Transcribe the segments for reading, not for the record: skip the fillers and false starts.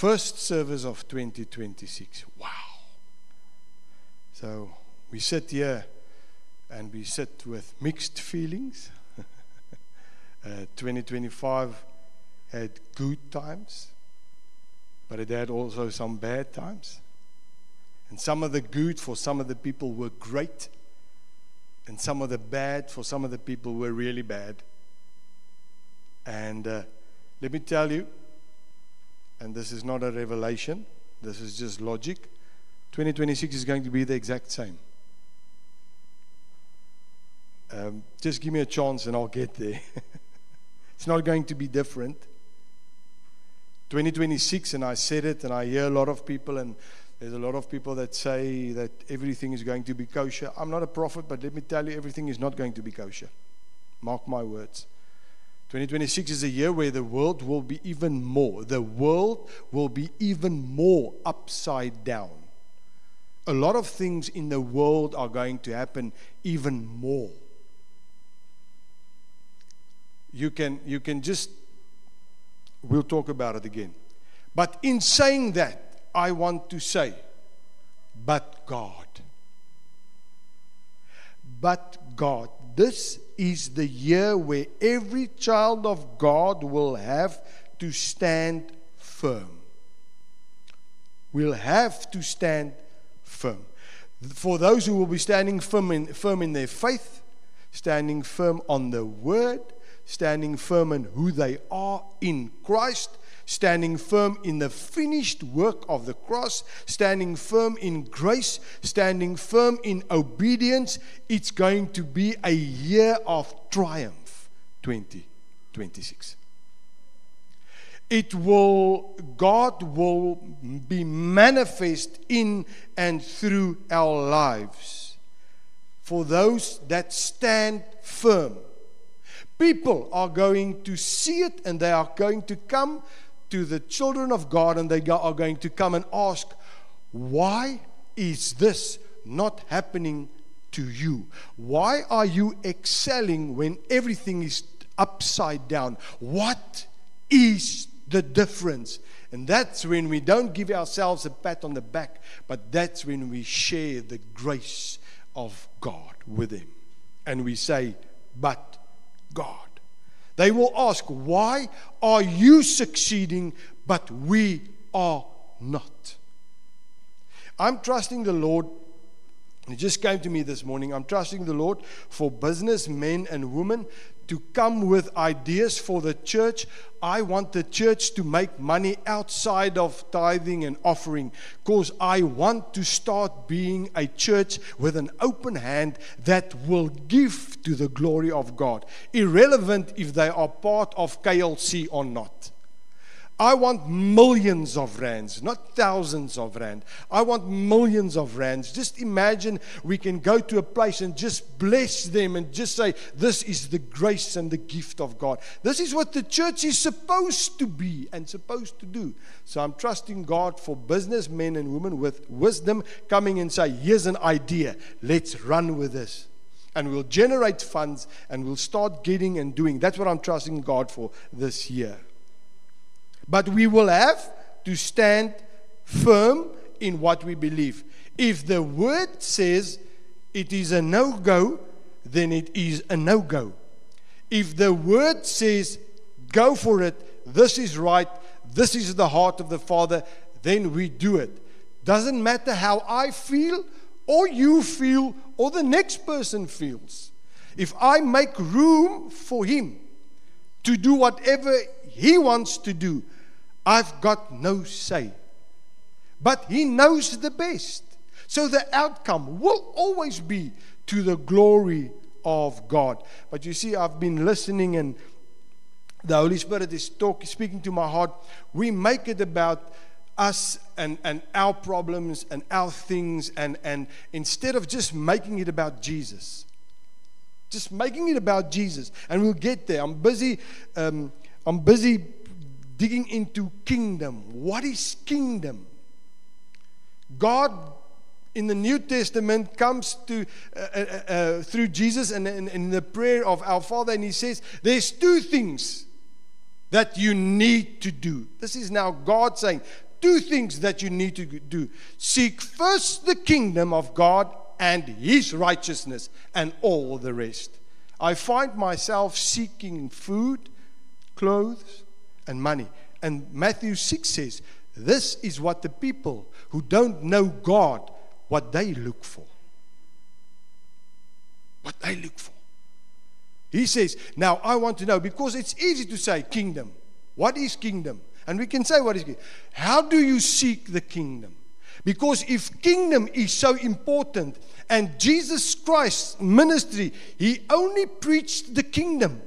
First service of 2026. Wow. So we sit here and we sit with mixed feelings. 2025 had good times, but it had also some bad times. And some of the good for some of the people were great, and some of the bad for some of the people were really bad. And let me tell you, and this is not a revelation, this is just logic, 2026 is going to be the exact same. Just give me a chance and I'll get there. It's not going to be different. 2026, and I said it, and I hear a lot of people, and there's a lot of people that say that everything is going to be kosher. I'm not a prophet, but let me tell you, everything is not going to be kosher. Mark my words. 2026 is a year where the world will be even more. The world will be even more upside down. A lot of things in the world are going to happen even more. You can just, we'll talk about it again. But in saying that, I want to say, but God. But God. This is the year where every child of God will have to stand firm. Will have to stand firm. For those who will be standing firm in their faith, standing firm on the word, standing firm in who they are in Christ, standing firm in the finished work of the cross, standing firm in grace, standing firm in obedience. It's going to be a year of triumph, 2026. God will be manifest in and through our lives for those that stand firm. People are going to see it, and they are going to come to the children of God, and they are going to come and ask, why is this not happening to you? Why are you excelling when everything is upside down? What is the difference? And that's when we don't give ourselves a pat on the back, but that's when we share the grace of God with Him. And we say, but God. They will ask, why are you succeeding, but we are not? I'm trusting the Lord. It just came to me this morning. I'm trusting the Lord for businessmen and women to come with ideas for the church. I want the church to make money outside of tithing and offering, because I want to start being a church with an open hand that will give to the glory of God, irrelevant if they are part of KLC or not. I want millions of rands, not thousands of rand. I want millions of rands. Just imagine we can go to a place and just bless them and just say, this is the grace and the gift of God. This is what the church is supposed to be and supposed to do. So I'm trusting God for businessmen and women with wisdom coming and say, here's an idea. Let's run with this. And we'll generate funds and we'll start getting and doing. That's what I'm trusting God for this year. But we will have to stand firm in what we believe. If the word says it is a no-go, then it is a no-go. If the word says go for it, this is right, this is the heart of the Father, then we do it. Doesn't matter how I feel or you feel or the next person feels. If I make room for Him to do whatever He wants to do, I've got no say. But He knows the best. So the outcome will always be to the glory of God. But you see, I've been listening and the Holy Spirit is speaking to my heart. We make it about us and our problems and our things, and instead of just making it about Jesus. Just making it about Jesus. And we'll get there. I'm busy digging into kingdom. What is kingdom? God in the New Testament comes to through Jesus and in the prayer of our Father, and He says there's two things that you need to do. This is now God saying two things that you need to do. Seek first the kingdom of God and His righteousness, and all the rest. I find myself seeking food, clothes, and money. And Matthew 6 says, this is what the people who don't know God, what they look for. What they look for. He says, now I want to know, because it's easy to say kingdom. What is kingdom? And we can say what is kingdom. How do you seek the kingdom? Because if kingdom is so important, and Jesus Christ's ministry, He only preached the kingdom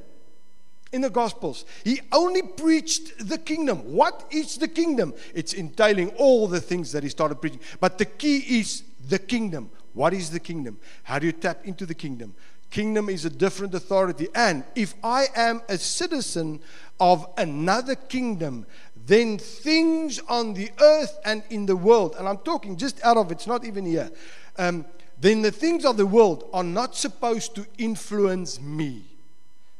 in the Gospels. He only preached the kingdom. What is the kingdom? It's entailing all the things that He started preaching. But the key is the kingdom. What is the kingdom? How do you tap into the kingdom? Kingdom is a different authority. And if I am a citizen of another kingdom, then things on the earth and in the world, and I'm talking just out of it's not even here, then the things of the world are not supposed to influence me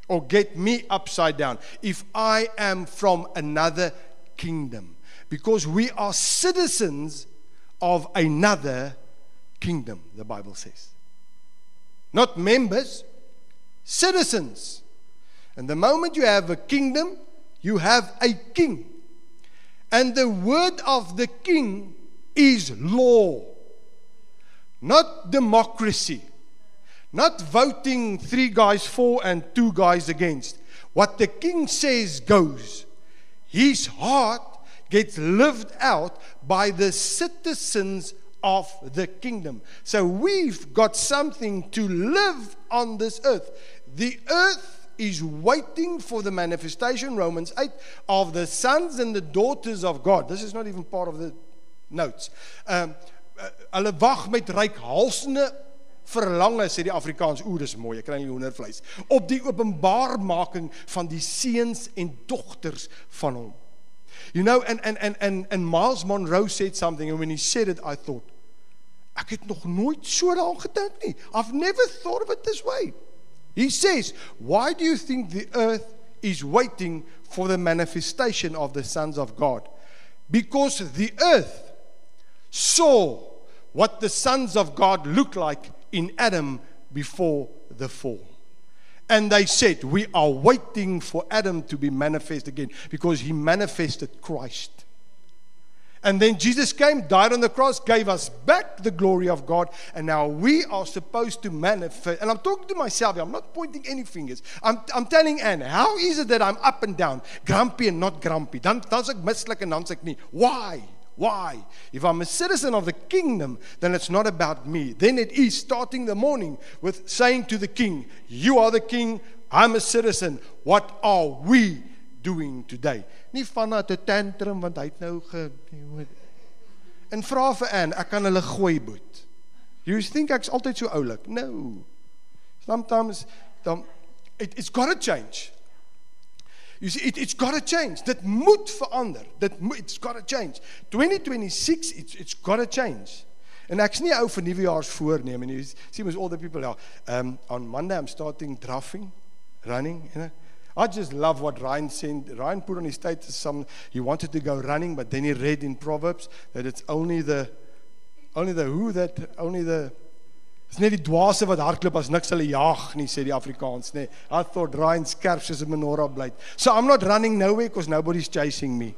or get me upside down if I am from another kingdom. Because we are citizens of another kingdom, the Bible says. Not members, citizens. And the moment you have a kingdom, you have a king. And the word of the king is law, not democracy, not voting 3 guys for and 2 guys against. What the king says goes. His heart gets lived out by the citizens of the kingdom. So we've got something to live on this earth. The earth is waiting for the manifestation, Romans 8, of the sons and the daughters of God. This is not even part of the notes. Hulle wag met reikhalsende verlange, sê die Afrikaans, dis mooi, ek kry nie hoendervleis, op die openbaarmaking van die seuns en dogters van hom. You know, and Miles Monroe said something, and when he said it, I thought, ek het nog nooit so daaraan gedink nie. I've never thought of it this way. He says, why do you think the earth is waiting for the manifestation of the sons of God? Because the earth saw what the sons of God looked like in Adam before the fall. And they said, we are waiting for Adam to be manifest again, because he manifested Christ. And then Jesus came, died on the cross, gave us back the glory of God, and now we are supposed to manifest. And I'm talking to myself here, I'm not pointing any fingers. I'm telling Anne, how is it that I'm up and down, grumpy and not grumpy? Dan's ek mislik en dan's ek nie. Why? Why? If I'm a citizen of the kingdom, then it's not about me. Then it is starting the morning with saying to the king, you are the king, I'm a citizen. What are we doing today? Nie vanuit 'n tantrum, want hy het nou en vra vir Anne, ek kan hulle gooi boet. You think ek's altyd so oulik? No. Sometimes it's got to change. You see, it's got to change. Dit moet verander. It's got to change. 2026, it's got to change. En ek's nie ou vir nuwejaars voorneme nie. See, with all the people now. On Monday, I'm starting running, you know. I just love what Ryan said. Ryan put on his status he wanted to go running, but then he read in Proverbs that it's only the it's net die dwaase wat hardloop as niks hulle jag nie, sê die Afrikaans, nee. I thought Ryan skerp soos 'n menorah blyd. So I'm not running nowhere because nobody's chasing me.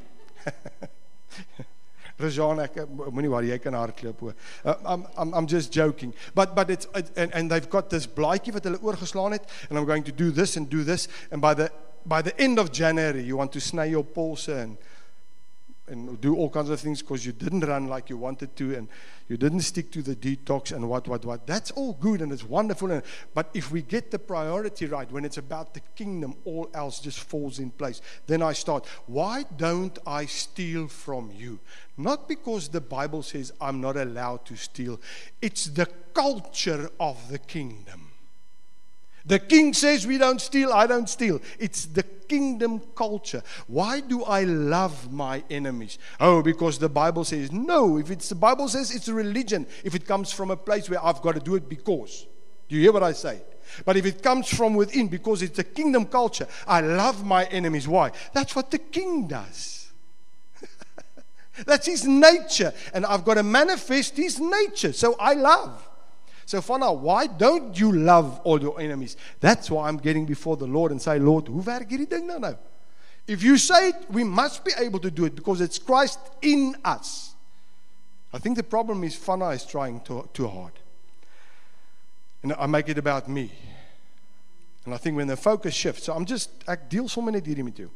Rajan, ek moenie worry, jy kan hardloop hoor. I'm just joking. But it's and they've got this blaadjie wat hulle oorgeslaan het, and I'm going to do this and do this, and by the end of January you want to snay your pulse and do all kinds of things because you didn't run like you wanted to, and you didn't stick to the detox and what. That's all good and it's wonderful. But if we get the priority right, when it's about the kingdom, all else just falls in place. Then I start, why don't I steal from you? Not because the Bible says I'm not allowed to steal. It's the culture of the kingdom. The king says we don't steal, I don't steal. It's the kingdom culture. Why do I love my enemies? Oh, because the Bible says no. If the Bible says it's a religion, if it comes from a place where I've got to do it because. Do you hear what I say? But if it comes from within, because it's a kingdom culture, I love my enemies. Why? That's what the king does. That's His nature. And I've got to manifest His nature. So I love. So Vanna, why don't you love all your enemies? That's why I'm getting before the Lord and say, Lord, hoe werk hierdie ding nou? If you say it, we must be able to do it because it's Christ in us. I think the problem is Vanna is trying too hard. And I make it about me. And I think when the focus shifts, so ek deel sommer net hierdie met jou.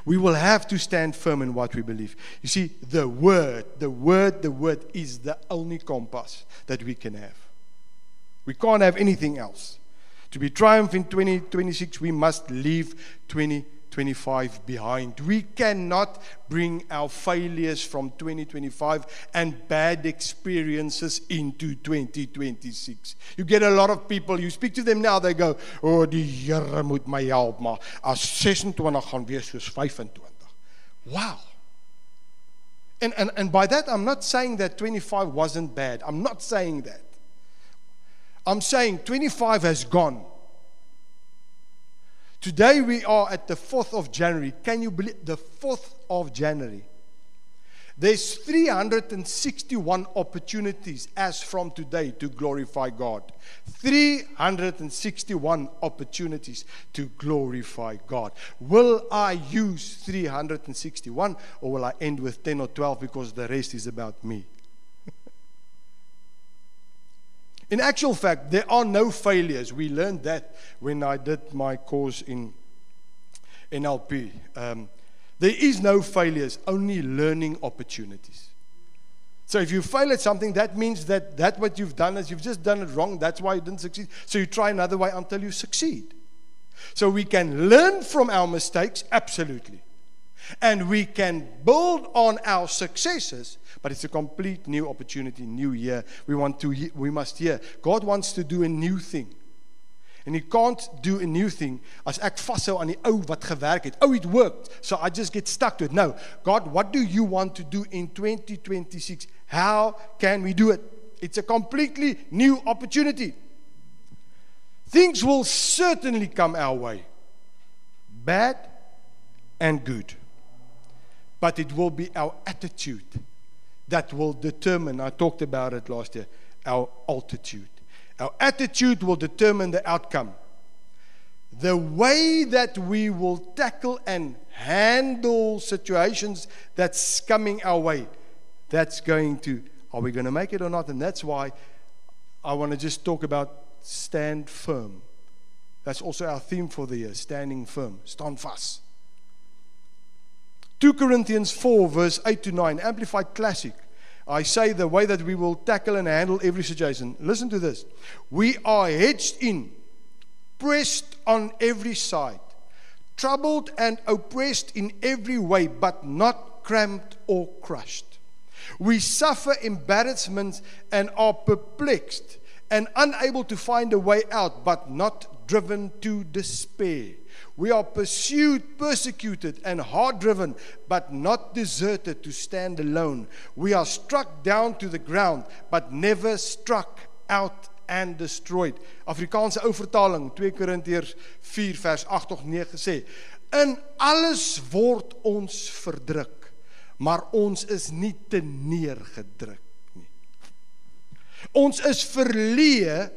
We will have to stand firm in what we believe. You see, the word is the only compass that we can have. We can't have anything else. To be triumph in 2026, we must leave 2025 behind. We cannot bring our failures from 2025 and bad experiences into 2026. You get a lot of people, you speak to them now, they go, oh, die Here moet my help, maar as 26 gaan wees soos 25. Wow. And by that, I'm not saying that 25 wasn't bad. I'm not saying that. I'm saying 25 has gone. Today we are at the 4th of January. Can you believe the 4th of January? There's 361 opportunities as from today to glorify God. 361 opportunities to glorify God. Will I use 361 or will I end with 10 or 12 because the rest is about me? In actual fact, there are no failures. We learned that when I did my course in NLP. There is no failures, only learning opportunities. So if you fail at something, that means that what you've done is you've just done it wrong. That's why you didn't succeed. So you try another way until you succeed. So we can learn from our mistakes, absolutely. And we can build on our successes, but it's a complete new opportunity, new year. We must hear. God wants to do a new thing. And He can't do a new thing as ek vashou aan die ou wat gewerk het. Oh, it worked, so I just get stuck to it. No, God, what do you want to do in 2026? How can we do it? It's a completely new opportunity. Things will certainly come our way, bad and good. But it will be our attitude that will determine, I talked about it last year, our altitude. Our attitude will determine the outcome. The way that we will tackle and handle situations that's coming our way, that's going to, are we going to make it or not? And that's why I want to just talk about stand firm. That's also our theme for the year, standing firm, stand fast. 2 Corinthians 4 verse 8 to 9, Amplified Classic. I say the way that we will tackle and handle every situation. Listen to this. We are hedged in, pressed on every side, troubled and oppressed in every way, but not cramped or crushed. We suffer embarrassments and are perplexed and unable to find a way out, but not driven to despair. We are pursued, persecuted, and hard-driven, but not deserted to stand alone. We are struck down to the ground, but never struck out and destroyed. Afrikaanse ou vertaling, 2 Korintiërs 4 vers 8 of 9 sê, in alles word ons verdruk, maar ons is nie te neergedruk nie. Ons is verleë,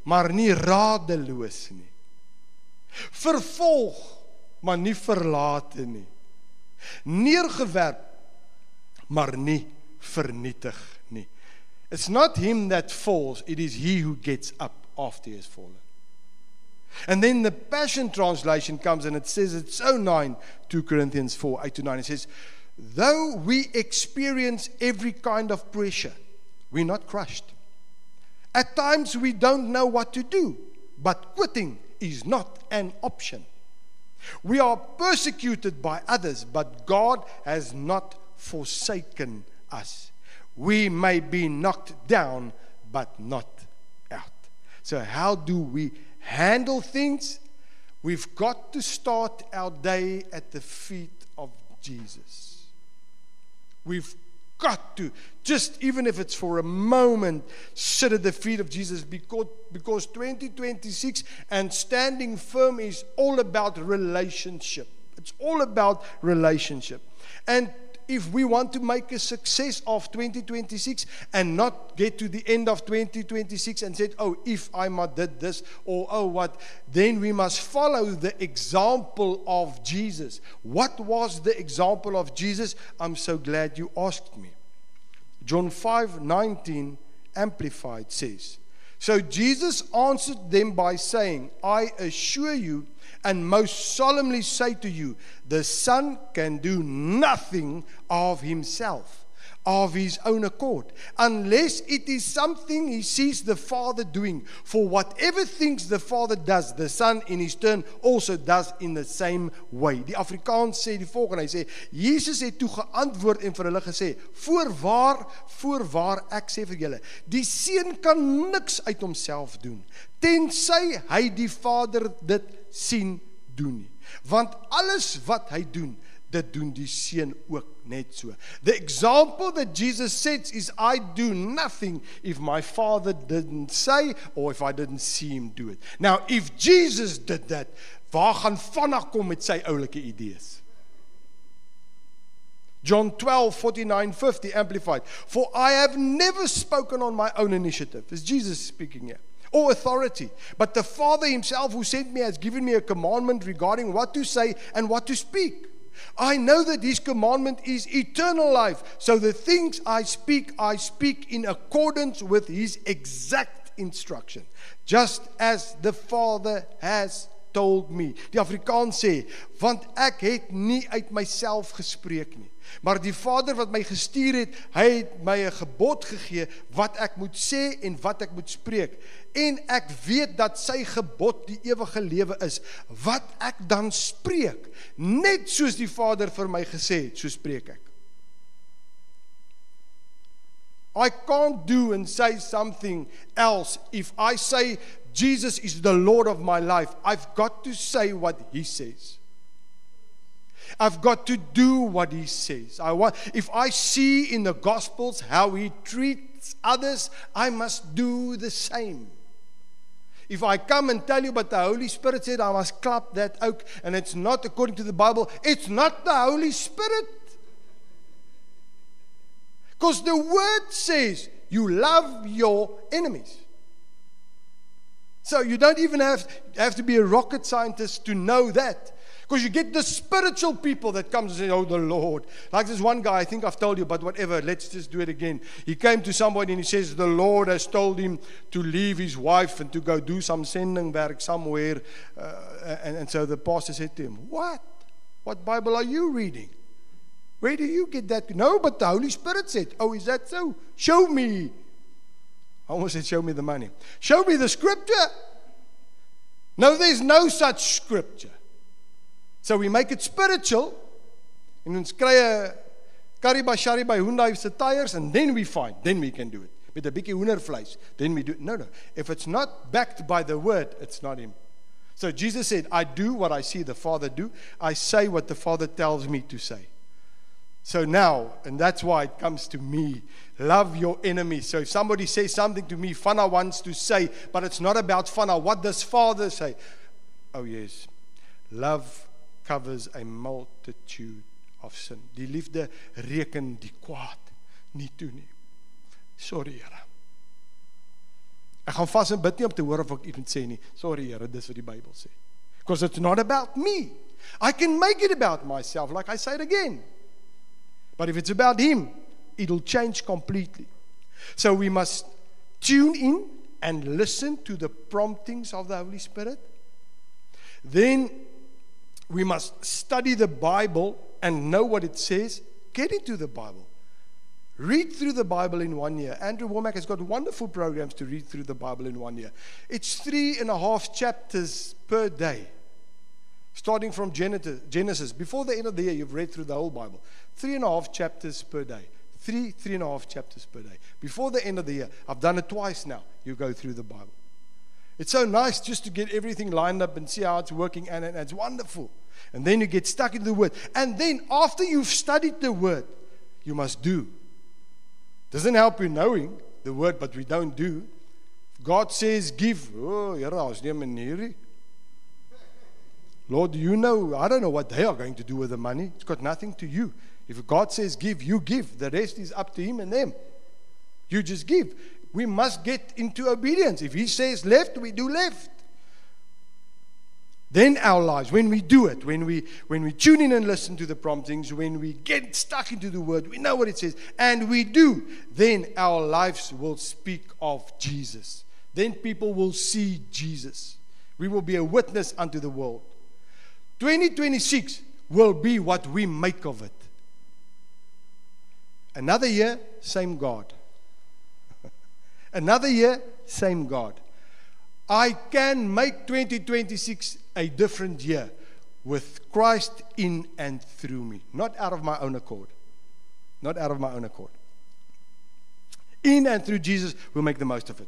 maar nie radeloos nie. Vervolg, maar nie verlate nie. Neergewerp, maar nie vernietig nie. It's not him that falls, it is he who gets up after he has fallen. And then the Passion Translation comes and it says, it's so 9, 2 Corinthians 4, 8 to 9, it says, though we experience every kind of pressure, we're not crushed. At times we don't know what to do, but quitting is not an option. We are persecuted by others, but God has not forsaken us. We may be knocked down, but not out. So how do we handle things? We've got to start our day at the feet of Jesus. We've got to, just even if it's for a moment, sit at the feet of Jesus, because 2026 and standing firm is all about relationship. It's all about relationship. And if we want to make a success of 2026 and not get to the end of 2026 and said, oh, if I did this, or oh, what, then we must follow the example of Jesus. What was the example of Jesus? I'm so glad you asked me. John 5:19 Amplified says, so Jesus answered them by saying, I assure you and most solemnly say to you, the Son can do nothing of himself, of his own accord, unless it is something he sees the Father doing. For whatever things the Father does, the Son in his turn also does in the same way. Die Afrikaans sê die volgende, hy sê, Jesus het toe geantwoord en vir hulle gesê, voorwaar ek sê vir julle, die Seun kan niks uit homself doen, tensy hy die Vader dit sien doen nie. Want alles wat hy doen, dit doen die Seun ook net so. The example that Jesus sets is, I do nothing if my Father didn't say, or if I didn't see him do it. Now, if Jesus did that, waar gaan vanaf kom met sy oulike idees? John 12:49-50 Amplified. For I have never spoken on my own initiative. It's Jesus speaking here. Or authority. But the Father himself who sent me has given me a commandment regarding what to say and what to speak. I know that his commandment is eternal life. So the things I speak in accordance with his exact instruction. Just as the Father has told me. Die Afrikaans sê, want ek het nie uit myself gespreek nie. Maar die Vader wat my gestuur het, hy het my 'n gebod gegee wat ek moet sê en wat ek moet spreek. En ek weet dat sy gebod die ewige lewe is. Wat ek dan spreek, net soos die Vader vir my gesê het, so spreek ek. I can't do and say something else. If I say Jesus is the Lord of my life, I've got to say what he says. I've got to do what he says. If I see in the Gospels how he treats others, I must do the same. If I come and tell you but the Holy Spirit said, I must clap that oak, and it's not according to the Bible, it's not the Holy Spirit. Because the word says, you love your enemies. So you don't even have to be a rocket scientist to know that. Because you get the spiritual people that comes and say, oh, the Lord. Like this one guy, I think I've told you, but whatever, let's just do it again. He came to somebody and he says, the Lord has told him to leave his wife and to go do some sending work somewhere. And so the pastor said to him, what? What Bible are you reading? Where do you get that? No, but the Holy Spirit said, oh, is that so? Show me. I almost said, show me the money. Show me the scripture. No, there's no such scripture. So we make it spiritual, en ons kry 'n curry by Shari by Hyundai se tires, and then we can do it. Met 'n bietjie hoendervleis, then we do it. No. If it's not backed by the word, it's not him. So Jesus said, I do what I see the Father do. I say what the Father tells me to say. So now, and that's why it comes to me, love your enemies. So if somebody says something to me, Fana wants to say, but it's not about Fana. What does Father say? Oh yes, love covers a multitude of sin. Die liefde reken die kwaad nie toe nie. Sorry, Here. Ek gaan vas en bid nie om te hoor of ek iets moet sê nie. Sorry, Here, dis wat die Bybel sê. Because it's not about me. I can make it about myself, like I say it again. But if it's about him, it'll change completely. So we must tune in and listen to the promptings of the Holy Spirit. Then we must study the Bible and know what it says. Get into the Bible. Read through the Bible in 1 year. Andrew Womack has got wonderful programs to read through the Bible in 1 year. It's 3.5 chapters per day. Starting from Genesis. Before the end of the year, you've read through the whole Bible. 3.5 chapters per day. 3.5 chapters per day. Before the end of the year. I've done it twice now. You go through the Bible. It's so nice just to get everything lined up and see how it's working, and it's wonderful. And then you get stuck into the Word. And then after you've studied the Word, you must do. Doesn't help you knowing the Word, but we don't do. God says give. Oh, Here, ons neem 'n manier. Lord, you know, I don't know what they are going to do with the money. It's got nothing to you. If God says give, you give. The rest is up to Him and them. You just give. We must get into obedience. If He says left, we do left. Then our lives, when we do it, when we tune in and listen to the promptings, when we get stuck into the Word, we know what it says, and we do, then our lives will speak of Jesus. Then people will see Jesus. We will be a witness unto the world. 2026 will be what we make of it. Another year, same God. Another year, same God. I can make 2026 a different year with Christ in and through me. Not out of my own accord. Not out of my own accord. In and through Jesus, we'll make the most of it.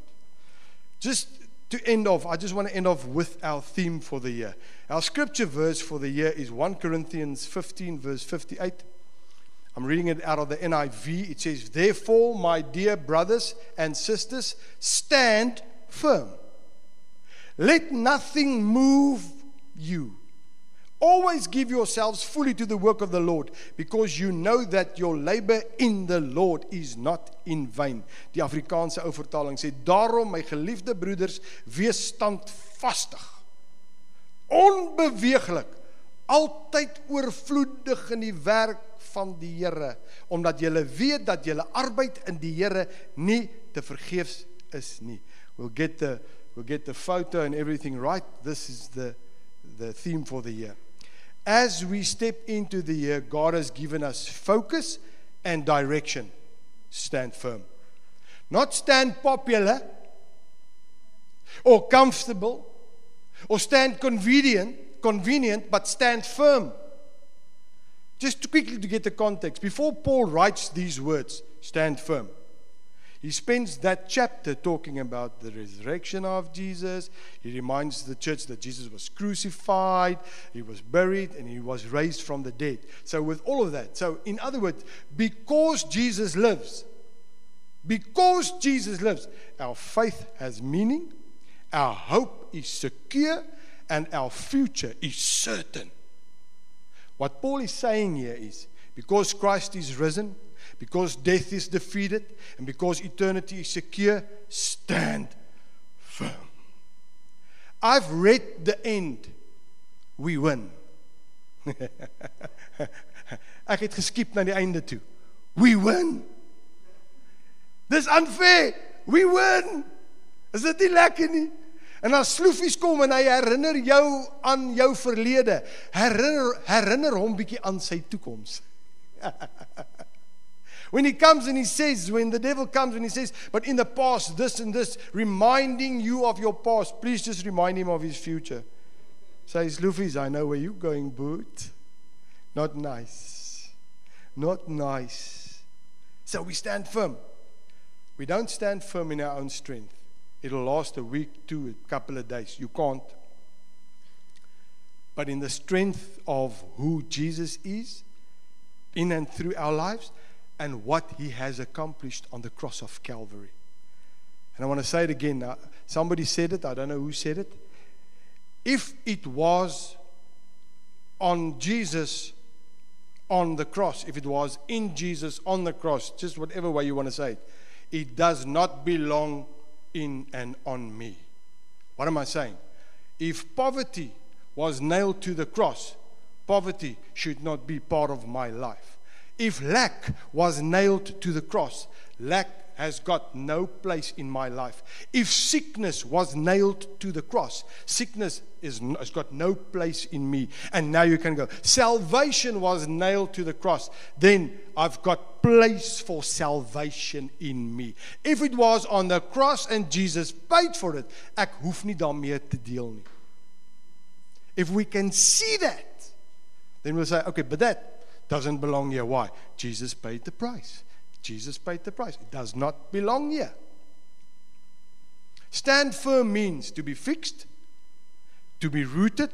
Just to end off, I just want to end off with our theme for the year. Our scripture verse for the year is 1 Corinthians 15, verse 58. I'm reading it out of the NIV. It says, "Therefore, my dear brothers and sisters, stand firm. Let nothing move you. Always give yourselves fully to the work of the Lord, because you know that your labor in the Lord is not in vain." Die Afrikaanse ou vertaling sê, "Daarom, my geliefde broeders, wees standvastig, onbeweeglik, altyd oorvloedig in die werk van die Here, omdat julle weet dat julle arbeid in die Here nie te vergeefs is nie." We'll get the photo and everything right. This is the theme for the year. As we step into the year, God has given us focus and direction. Stand firm. Not stand popular or comfortable or stand convenient, but stand firm. Just quickly to get the context, before Paul writes these words, stand firm, he spends that chapter talking about the resurrection of Jesus. He reminds the church that Jesus was crucified, He was buried, and He was raised from the dead. So with all of that, so in other words, because Jesus lives, our faith has meaning, our hope is secure, and our future is certain. What Paul is saying here is, because Christ is risen, because death is defeated, and because eternity is secure, stand firm. I've read the end. We win. Ek het geskip na die einde toe. We win. Dis unfair. We win. Is dit nie lekker nie? En as sloefies kom en hy herinner jou aan jou verlede, herinner hom bietjie aan sy toekoms. When he comes and he says, when the devil comes and he says, but in the past, this and this, reminding you of your past, please just remind him of his future. Says, Luffy's, I know where you're going, boot. Not nice. Not nice. So we stand firm. We don't stand firm in our own strength. It'll last a week, two, a couple of days. You can't. But in the strength of who Jesus is, in and through our lives, and what He has accomplished on the cross of Calvary. And I want to say it again. Somebody said it. I don't know who said it. If it was on Jesus on the cross, if it was in Jesus on the cross, just whatever way you want to say it, it does not belong in and on me. What am I saying? If poverty was nailed to the cross, poverty should not be part of my life. If lack was nailed to the cross, lack has got no place in my life. If sickness was nailed to the cross, sickness has got no place in me. And now you can go, salvation was nailed to the cross, then I've got place for salvation in me. If it was on the cross and Jesus paid for it, ek hoef nie daarmee te deel nie. If we can see that, then we'll say, okay, but that doesn't belong here. Why? Jesus paid the price. Jesus paid the price. It does not belong here. Stand firm means to be fixed, to be rooted,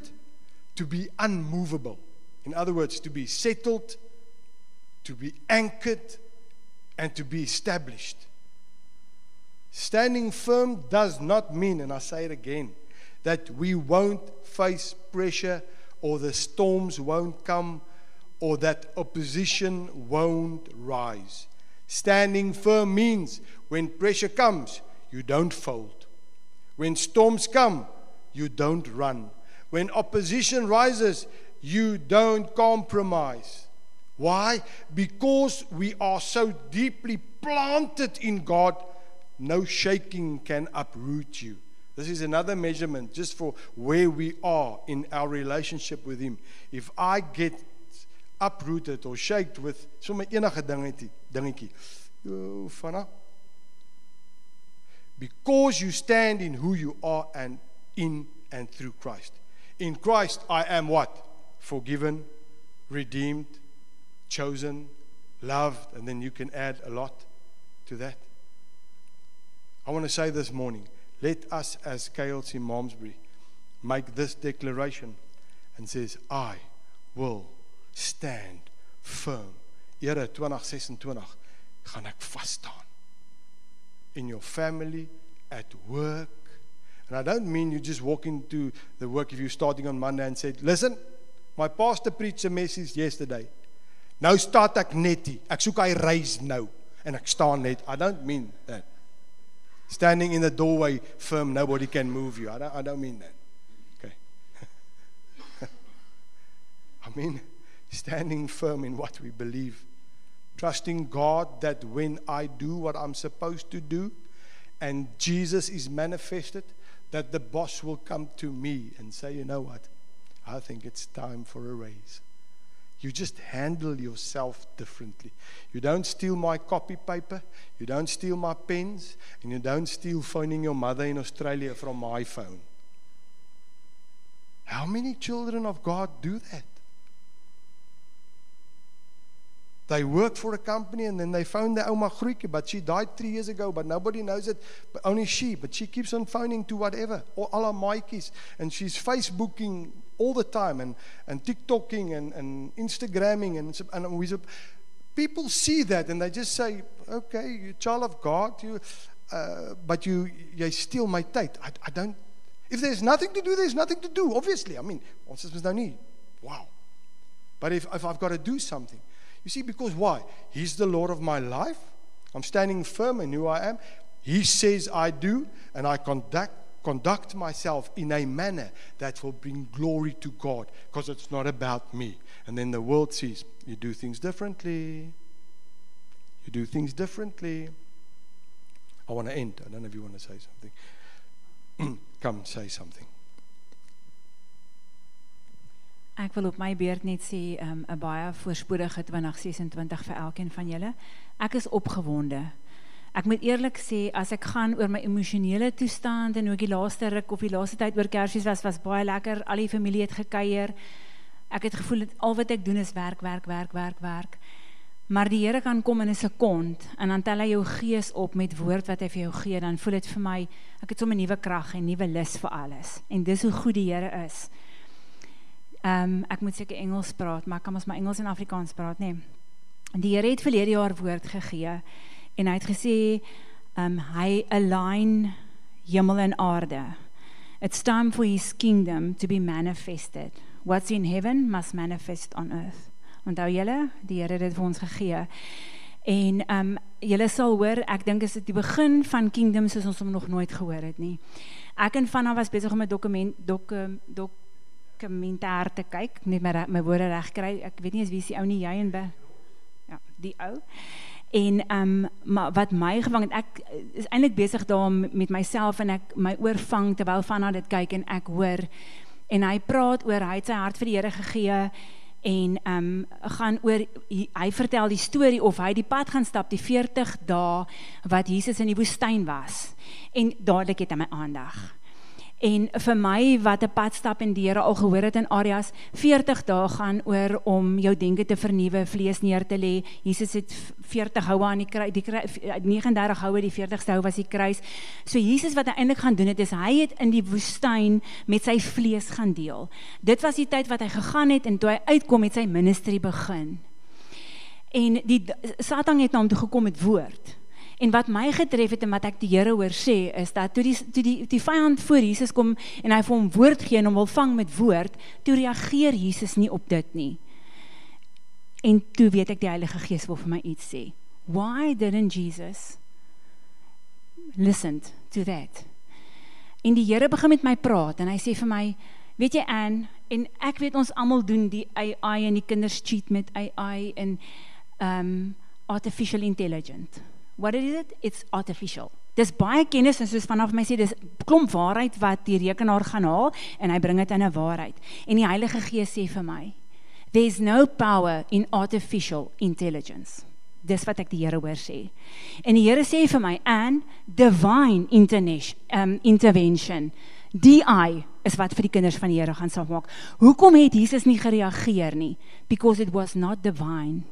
to be unmovable. In other words, to be settled, to be anchored, and to be established. Standing firm does not mean, and I say it again, that we won't face pressure or the storms won't come, or that opposition won't rise. Standing firm means when pressure comes, you don't fold. When storms come, you don't run. When opposition rises, you don't compromise. Why? Because we are so deeply planted in God, no shaking can uproot you. This is another measurement just for where we are in our relationship with Him. If I get uprooted or shaked with sommer enige dingetjie, vanaf. Because you stand in who you are and in and through Christ. In Christ I am what? Forgiven, redeemed, chosen, loved, and then you can add a lot to that. I want to say this morning, let us as KLC Malmesbury make this declaration and says, I will stand firm. Here 2026 gaan ek vas staan. In your family, at work. And I don't mean you just walk into the work if you're starting on Monday and said, listen, my pastor preached a message yesterday. Nou start ek net hier. Ek soek hy reis nou. En ek staan net. I don't mean that. Standing in the doorway firm, nobody can move you. I don't mean that. Okay. I mean, standing firm in what we believe. Trusting God that when I do what I'm supposed to do, and Jesus is manifested, that the boss will come to me and say, you know what, I think it's time for a raise. You just handle yourself differently. You don't steal my copy paper, you don't steal my pens, and you don't steal phoning your mother in Australia from my phone. How many children of God do that? They work for a company and then they phone their Oma Grootjie, but she died 3 years ago, but nobody knows it, but only she. But she keeps on phoning to whatever, or all her Mikeys, and she's Facebooking all the time, and TikToking, and Instagramming, and people see that and they just say, okay, you're a child of God, but you steal my tyd. I don't, if there's nothing to do, there's nothing to do, obviously. I mean, ons is nou nie, wow. But if I've got to do something, you see, because why? He's the Lord of my life. I'm standing firm in who I am. He says I do, and I conduct myself in a manner that will bring glory to God, because it's not about me. And then the world sees, you do things differently. You do things differently. I want to end. I don't know if you want to say something. Come, say something. Ek wil op my beurt net sê 'n baie voorspoedige 2026 vir elkeen van julle. Ek is opgewonde. Ek moet eerlik sê, as ek gaan oor my emosionele toestand en ook die laaste ruk of die laaste tyd oor Kersfees was baie lekker. Al die familie het gekuier. Ek het gevoel dat al wat ek doen is werk. Maar die Here kan kom in 'n sekond en dan tel hy jou gees op met woord wat hy vir jou gee. Dan voel dit vir my, ek het sommer 'n nuwe krag en nuwe lus vir alles. En dis hoe goed die Here is. Ek moet seker Engels praat, maar ek kan ons maar Engels en Afrikaans praat, nee. Die Here het verlede jaar woord gegee, en hy het gesê, hy align hemel en aarde. It's time for his kingdom to be manifested. What's in heaven must manifest on earth. Onthou julle, die Here het dit vir ons gegee. En julle sal hoor, ek dink is dit die begin van kingdom soos ons hom nog nooit gehoor het nie. Ek en Vanna was besig om 'n dokumentaar te kyk, net my woorde reg kry, ek weet nie eens wie is die ou nie, jy en ja, die ou, en maar wat my gevang het, ek is eintlik besig daar met myself, en ek my oor vang, terwyl Vanna dit kyk, en ek hoor, en hy praat oor, hy het sy hart vir die Here gegee, en gaan oor, hy vertel die storie, of hy die pad gaan stap, die 40 dae, wat Jesus in die woestyn was, en dadelik het hy my aandag. En vir my, wat 'n padstap en die Here al gehoor het in areas, 40 dae gaan oor om jou denke te vernuwe, vlees neer te lê. Jesus het 40 houe aan die kruis, 39 houe, die 40ste hou was die kruis. So Jesus wat hy eintlik gaan doen het, is hy het in die woestyn met sy vlees gaan deel. Dit was die tyd wat hy gegaan het, en toe hy uitkom met sy ministry begin. En die Satan het na hom toe gekom met woord. En wat my getref het en wat ek die Here hoor sê, is dat toe die vyand voor Jesus kom en hy vir hom woord gee en hom wil vang met woord, toe reageer Jesus nie op dit nie. En toe weet ek die Heilige Gees wil vir my iets sê. Why didn't Jesus listen to that? En die Here begin met my praat en hy sê vir my, weet jy Anne, en ek weet ons almal doen die AI en die kinders cheat met AI en artificial intelligence. What is it? It's artificial. Dis baie kennis en soos vanaf my sê, dis klomp waarheid wat die rekenaar gaan haal en hy bring dit in 'n waarheid. En die Heilige Gees sê vir my, there's no power in artificial intelligence. Dis wat ek die Here hoor sê. En die Here sê vir my, and divine intervention, DI is wat vir die kinders van die Here gaan saammaak. Hoekom het Jesus nie gereageer nie? Because it was not divine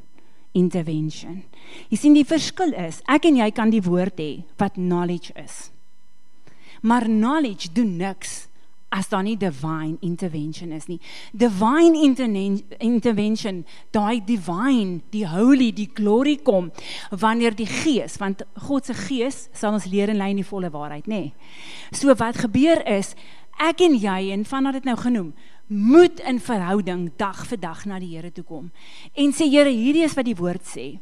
intervention. Jy sien die verskil is, ek en jy kan die woord hê wat knowledge is. Maar knowledge doen niks as daar nie divine intervention is nie. Divine intervention, daai divine, die holy, die glory kom, wanneer die Gees, want God se Gees sal ons leer en lei in die volle waarheid, nê? So wat gebeur is, ek en jy, en van het dit nou genoem, moet in verhouding dag vir dag na die Here toe kom. En sê, Here, hierdie is wat die woord sê.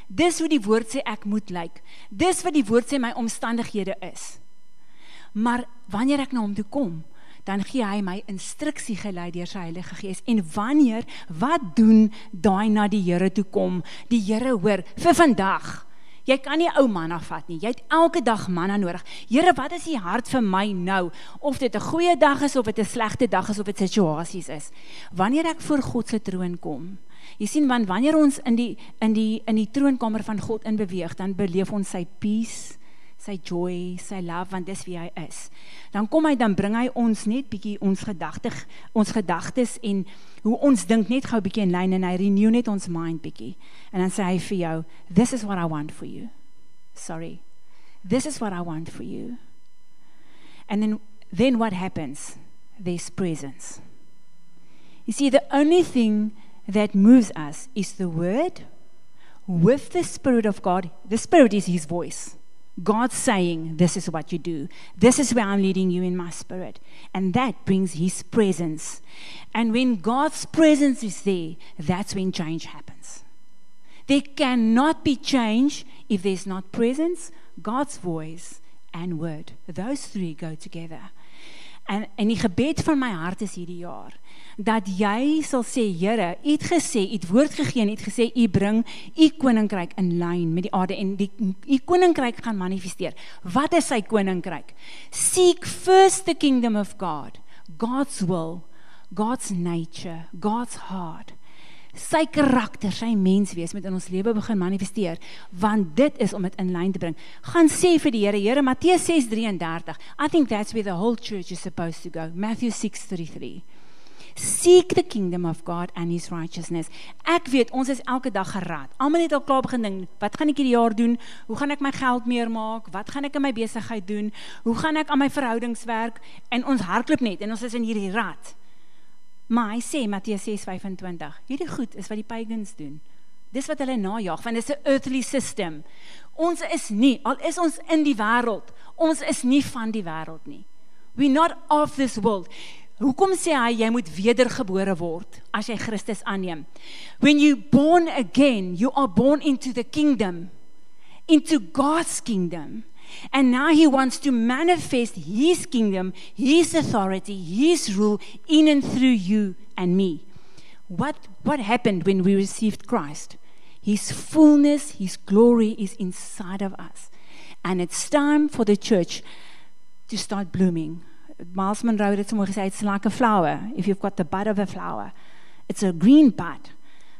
Dis hoe die woord sê ek moet lyk. Dis wat die woord sê my omstandighede is. Maar wanneer ek na hom toe kom, dan gee hy my instruksie gelei deur sy Heilige Gees. En wanneer, wat doen daai na die Here toe kom? Die Here hoor, vir vandag, jy kan nie ou manna vat nie, jy het elke dag manna nodig. Here, wat is die hart vir my nou? Of dit 'n goeie dag is, of dit 'n slegte dag is, of dit situasies is. Wanneer ek voor God se troon kom, jy sien, want wanneer ons in die troonkamer van God inbeweeg, dan beleef ons sy peace, sy joy, sy love, want dis wie hy is. Dan bring hy ons net bietjie ons gedagtes en hoe ons dink net gou bietjie in lyn en hy renew net ons mind bietjie. En dan sê hy vir jou, this is what I want for you. Sorry. This is what I want for you. And then what happens? There's presence. You see, the only thing that moves us is the word with the Spirit of God. The Spirit is His voice. God saying, this is what you do. This is where I'm leading you in my spirit. And that brings His presence. And when God's presence is there, that's when change happens. There cannot be change if there's not presence, God's voice and word. Those three go together. En die gebed van my hart is hierdie jaar, dat jy sal sê, Here, U het gesê, U het woord gegee en U het gesê, U bring U koninkryk in lyn met die aarde en U koninkryk gaan manifesteer. Wat is sy koninkryk? Seek first the kingdom of God, God's will, God's nature, God's heart. Sy karakter, sy menswees moet in ons lewe begin manifesteer, want dit is om dit in lyn te bring. Gaan sê vir die Here, Here, Matteus 6:33, I think that's where the whole church is supposed to go, Matthew 6:33. Seek the kingdom of God and His righteousness. Ek weet, ons is elke dag geraad. Almal het al klaar begin dink, wat gaan ek hierdie jaar doen? Hoe gaan ek my geld meer maak? Wat gaan ek in my besigheid doen? Hoe gaan ek aan my verhoudings werk? En ons hardloop net, en ons is in hierdie rad. Maar hy sê, Matteus 6:25, hierdie goed is wat die pagans doen. Dis wat hulle najag, want dis 'n earthly system. Ons is nie, al is ons in die wêreld, ons is nie van die wêreld nie. We're not of this world. Hoekom sê hy, jy moet wedergebore word, as jy Christus aanneem? When you born again, you are born into the kingdom, into God's kingdom. And now He wants to manifest His kingdom, His authority, His rule in and through you and me. What happened when we received Christ? His fullness, His glory is inside of us. And it's time for the church to start blooming. Miles Monroe het so mooi gesê, it's like a flower. If you've got the bud of a flower, it's a green bud.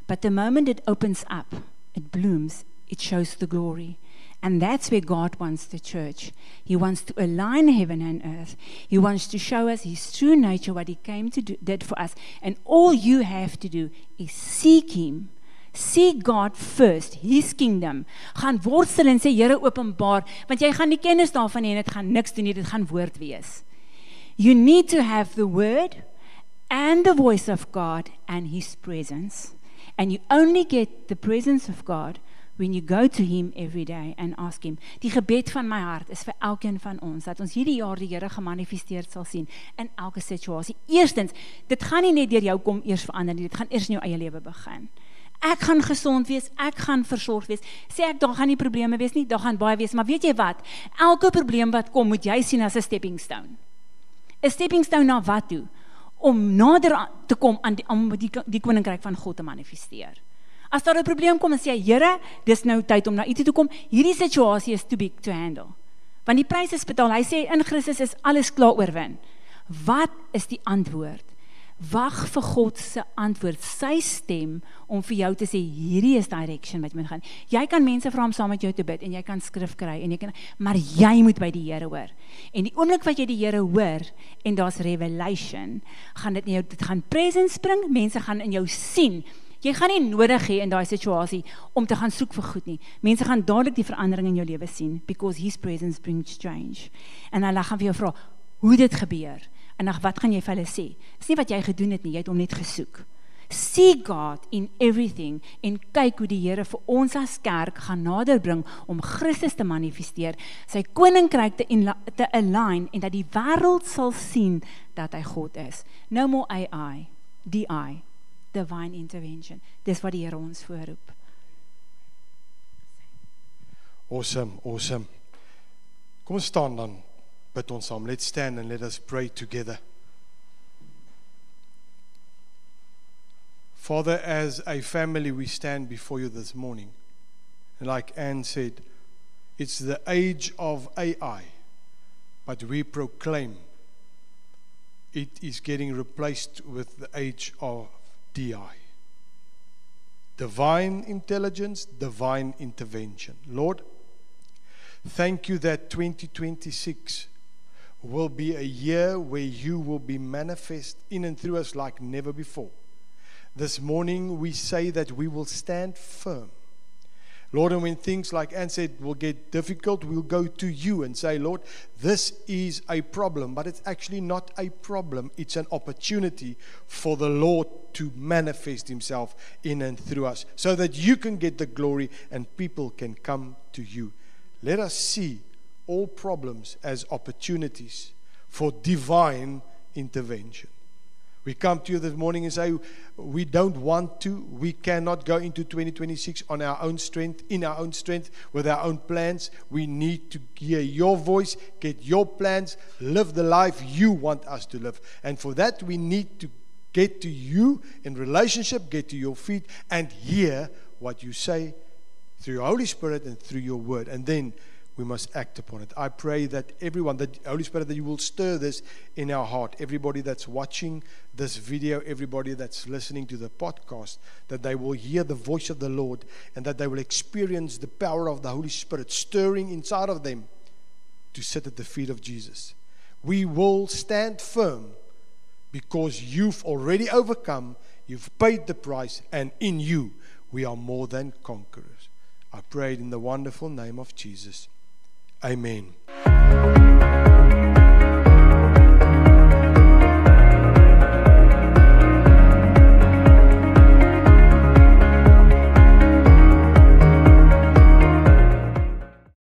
But the moment it opens up, it blooms, it shows the glory. And that's where God wants the church. He wants to align heaven and earth. He wants to show us His true nature, what He came to do, did for us. And all you have to do is seek Him. Seek God first, His kingdom. Gaan worstel en sê, Here, openbaar, want jy gaan nie kennis daarvan hê en dit gaan niks doen nie, dit gaan woord wees. You need to have the word and the voice of God and His presence. And you only get the presence of God when you go to him every day and ask him. Die gebed van my hart is vir elkeen van ons, dat ons hierdie jaar die Here gemanifesteerd sal sien in elke situasie. Eerstens, dit gaan nie net deur jou kom eers verander nie, dit gaan eers in jou eie lewe begin. Ek gaan gesond wees, ek gaan versorg wees. Sê ek, daar gaan nie probleme wees nie, daar gaan baie wees, maar weet jy wat? Elke probleem wat kom, moet jy sien as 'n stepping stone. 'n Stepping stone na wat toe? Om nader te kom aan die koninkryk van God te manifesteer. As daar 'n probleem kom en sê, Here, dis nou tyd om na U toe te kom, hierdie situasie is too big to handle. Want die prys is betaal, hy sê, in Christus is alles klaar oorwin. Wat is die antwoord? Wag vir God se antwoord, sy stem, om vir jou te sê, hierdie is direction wat jy moet gaan. Jy kan mense vra om saam met jou te bid, en jy kan skrif kry, maar jy moet by die Here hoor. En die oomblik wat jy die Here hoor, en daar's revelation, gaan dit gaan presence bring, mense gaan in jou sien. Jy gaan nie nodig hê in daai situasie, om te gaan soek vir goed nie. Mense gaan dadelik die verandering in jou lewe sien, because his presence brings change. En hulle gaan vir jou vra, hoe dit gebeur, en wat gaan jy vir hulle sê? Dis nie wat jy gedoen het nie, jy het hom net gesoek. See God in everything, en kyk hoe die Here vir ons as kerk gaan nader bring, om Christus te manifesteer, sy koninkryk te align, en dat die wêreld sal sien, dat hy God is. No more AI, DI, divine intervention. Dis wat die Here ons voorroep. Awesome. Kom ons staan dan, bid ons saam. Let's stand and let us pray together. Father, as a family, we stand before you this morning. And like Anne said, it's the age of AI, but we proclaim it is getting replaced with the age of DI. Divine intelligence, divine intervention. Lord, thank you that 2026 will be a year where you will be manifest in and through us like never before. This morning we say that we will stand firm. Lord, and when things, like Anne said, will get difficult, we'll go to you and say, Lord, this is a problem, but it's actually not a problem. It's an opportunity for the Lord to manifest himself in and through us, so that you can get the glory and people can come to you. Let us see all problems as opportunities for divine intervention. We come to you this morning and say, we don't want to, we cannot go into 2026 on our own strength, in our own strength, with our own plans. We need to hear your voice, get your plans, live the life you want us to live. And for that, we need to get to you in relationship, get to your feet, and hear what you say through your Holy Spirit and through your word. And then we must act upon it. I pray that everyone, that Holy Spirit, that you will stir this in our heart. Everybody that's watching this video, everybody that's listening to the podcast, that they will hear the voice of the Lord, and that they will experience the power of the Holy Spirit stirring inside of them to sit at the feet of Jesus. We will stand firm because you've already overcome, you've paid the price, and in you we are more than conquerors. I prayed in the wonderful name of Jesus. Amen.